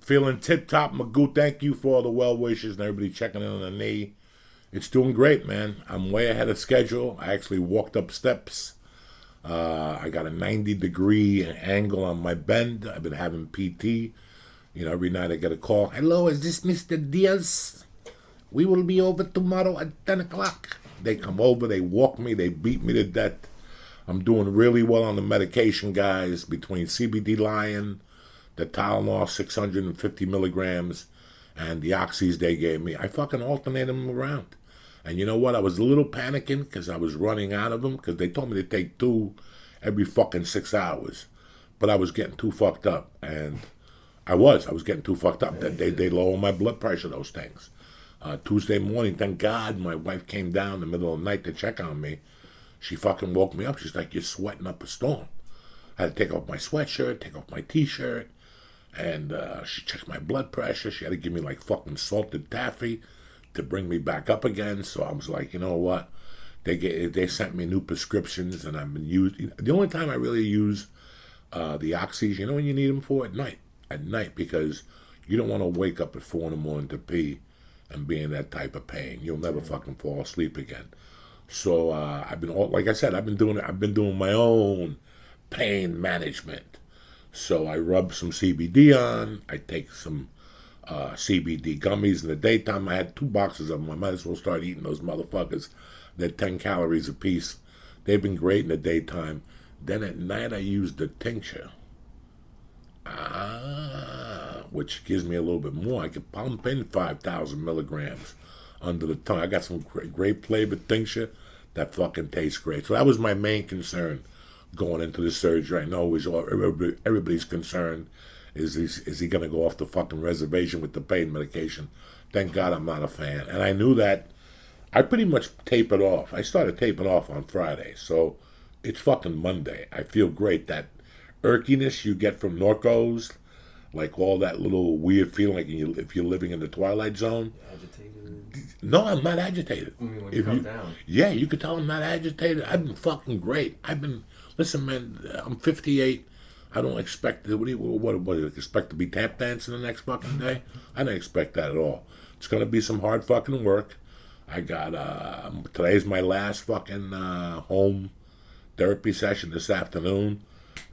Feeling tip top McGoo. Thank you for all the well wishes and everybody checking in on the knee. It's doing great, man. I'm way ahead of schedule. I actually walked up steps. I got a 90-degree angle on my bend. I've been having PT. You know, every night I get a call. Hello, is this Mr. Diaz? We will be over tomorrow at 10 o'clock. They come over, they walk me, they beat me to death. I'm doing really well on the medication, guys, between CBD Lion, the Tylenol 650 milligrams, and the oxys they gave me. I fucking alternate them around. And you know what? I was a little panicking because I was running out of them because they told me to take 2 every fucking 6 hours. But I was getting too fucked up. And I was getting too fucked up. They lower my blood pressure, those things. Tuesday morning, thank God, my wife came down in the middle of the night to check on me. She fucking woke me up. She's like, you're sweating up a storm. I had to take off my sweatshirt, take off my t-shirt, and she checked my blood pressure. She had to give me like fucking salted taffy to bring me back up again. So I was like, you know what? They sent me new prescriptions, and I've been using. The only time I really use the oxys, you know when you need them for? At night. At night, because you don't want to wake up at 4 in the morning to pee and be in that type of pain. You'll never fucking fall asleep again. So I've been, like I said, I've been doing my own pain management. So I rub some CBD on. I take some CBD gummies in the daytime. I had 2 boxes of them. I might as well start eating those motherfuckers. They're 10 calories a piece. They've been great in the daytime. Then at night I use the tincture. Which gives me a little bit more. I could pump in 5,000 milligrams under the tongue. I got some great flavored tincture that fucking tastes great. So that was my main concern going into the surgery. I know it was everybody's concern is he going to go off the fucking reservation with the pain medication. Thank God I'm not a fan. And I knew that. I pretty much tapered off. I started taping off on Friday. So it's fucking Monday. I feel great. That irkiness you get from Norcos, like all that little weird feeling like if you're living in the Twilight Zone. Agitated? No, I'm not agitated. I mean, when you come down. Yeah, you could tell I'm not agitated. I've been fucking great. Listen, man, I'm 58. I don't expect, what do you expect to be tap dancing the next fucking day? I don't expect that at all. It's going to be some hard fucking work. I got, today's my last fucking home therapy session this afternoon.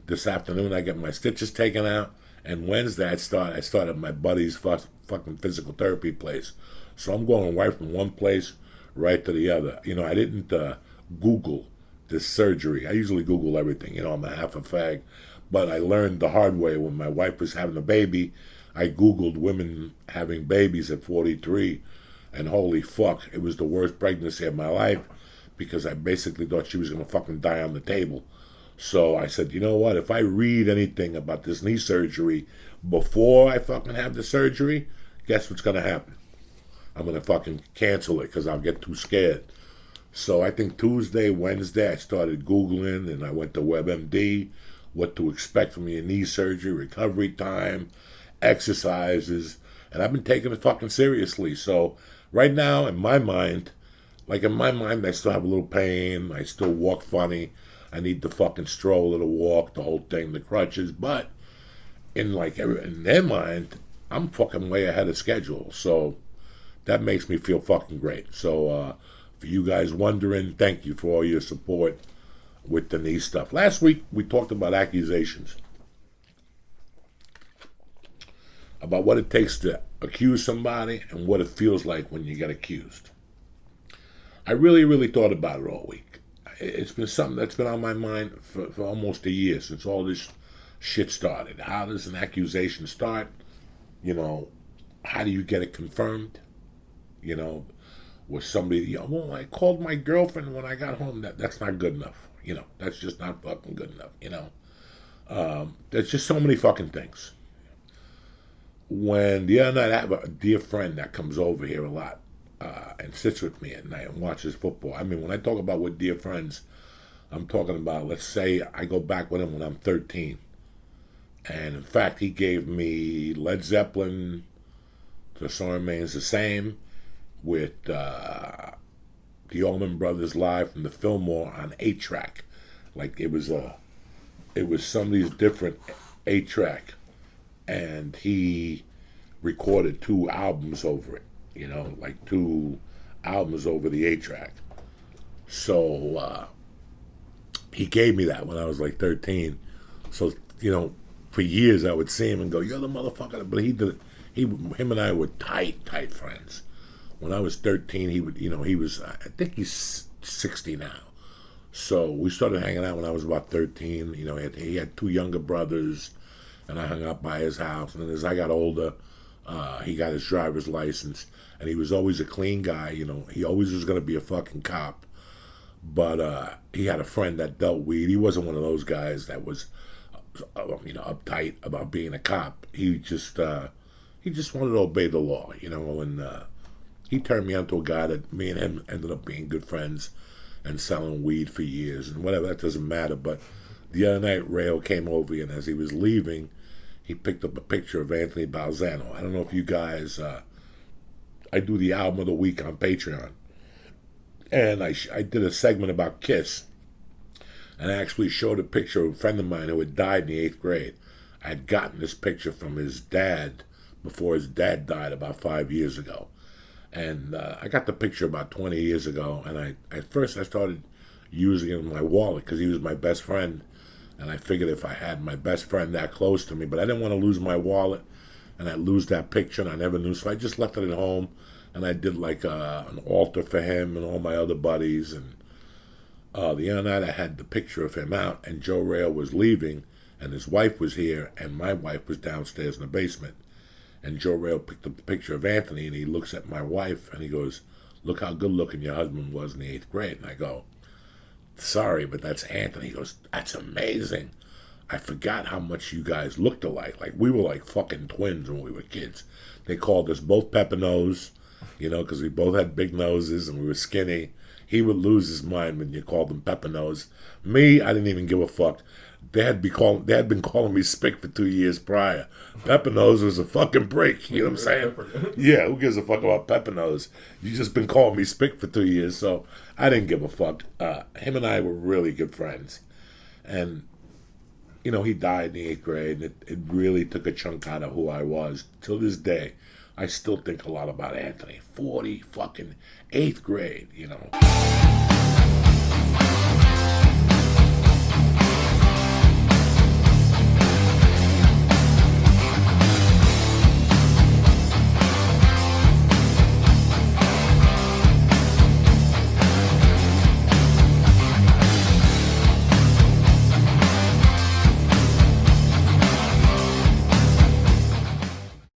This afternoon I get my stitches taken out. And Wednesday I started my buddy's fucking physical therapy place. So I'm going right from one place right to the other. You know, I didn't Google this surgery. I usually Google everything. You know, I'm a half a fag. But I learned the hard way when my wife was having a baby. I Googled women having babies at 43. And holy fuck, it was the worst pregnancy of my life because I basically thought she was going to fucking die on the table. So I said, you know what, if I read anything about this knee surgery before I fucking have the surgery, guess what's going to happen? I'm going to fucking cancel it because I'll get too scared. So I think Tuesday, Wednesday, I started Googling and I went to WebMD, what to expect from your knee surgery, recovery time, exercises, and I've been taking it fucking seriously. So right now, in my mind, I still have a little pain. I still walk funny. I need the fucking stroller to walk, the whole thing, the crutches. But in their mind, I'm fucking way ahead of schedule. So that makes me feel fucking great. So for you guys wondering, thank you for all your support with the knee stuff. Last week, we talked about accusations. About what it takes to accuse somebody and what it feels like when you get accused. I really, really thought about it all week. It's been something that's been on my mind for almost a year since all this shit started. How does an accusation start? You know, how do you get it confirmed? You know, was somebody, well, I called my girlfriend when I got home. That's not good enough. You know, that's just not fucking good enough, you know. There's just so many fucking things. When the other night, I have a dear friend that comes over here a lot. And sits with me at night and watches football. I mean, when I talk about with dear friends, I'm talking about, let's say I go back with him when I'm 13. And in fact, he gave me Led Zeppelin, The Song Remains the Same, with the Allman Brothers live from the Fillmore on 8-track. Like it was some of these different 8-track. And he recorded 2 albums over it, you know, like 2 albums over the 8-track. So he gave me that when I was like 13. So, you know, for years I would see him and go, "You're the motherfucker." But him and I were tight friends. When I was 13, he would, you know, he was, I think he's 60 now. So we started hanging out when I was about 13. You know, he had 2 younger brothers, and I hung out by his house. And then as I got older, he got his driver's license, and he was always a clean guy. You know, he always was going to be a fucking cop. But he had a friend that dealt weed. He wasn't one of those guys that was, you know, uptight about being a cop. He just wanted to obey the law, you know. And he turned me on to a guy that me and him ended up being good friends and selling weed for years and whatever. That doesn't matter. But the other night, Rayo came over, and as he was leaving, he picked up a picture of Anthony Balzano. I don't know if you guys, I do the album of the week on Patreon. And I did a segment about Kiss. And I actually showed a picture of a friend of mine who had died in the 8th grade. I had gotten this picture from his dad before his dad died about 5 years ago. And I got the picture about 20 years ago. And at first I started using it in my wallet because he was my best friend. And I figured if I had my best friend that close to me, but I didn't want to lose my wallet and I'd lose that picture, and I never knew. So I just left it at home, and I did like an altar for him and all my other buddies. And the other night I had the picture of him out, and Joe Rayo was leaving, and his wife was here, and my wife was downstairs in the basement. And Joe Rayo picked up the picture of Anthony, and he looks at my wife, and he goes, "Look how good looking your husband was in the 8th grade." And I go, "Sorry, but that's Anthony." He goes, "That's amazing. I forgot how much you guys looked alike. Like, we were like fucking twins when we were kids." They called us both Pepper Nose, you know, because we both had big noses and we were skinny. He would lose his mind when you called him Pepper Nose. Me, I didn't even give a fuck. They had been calling me Spick for 2 years prior. Pepper Nose was a fucking break. You know what I'm saying? Yeah, who gives a fuck about Pepper Nose? You just been calling me Spick for 2 years, so I didn't give a fuck. Him and I were really good friends. And, you know, he died in the 8th grade, and it really took a chunk out of who I was. Till this day, I still think a lot about Anthony. 40 fucking 8th grade, you know.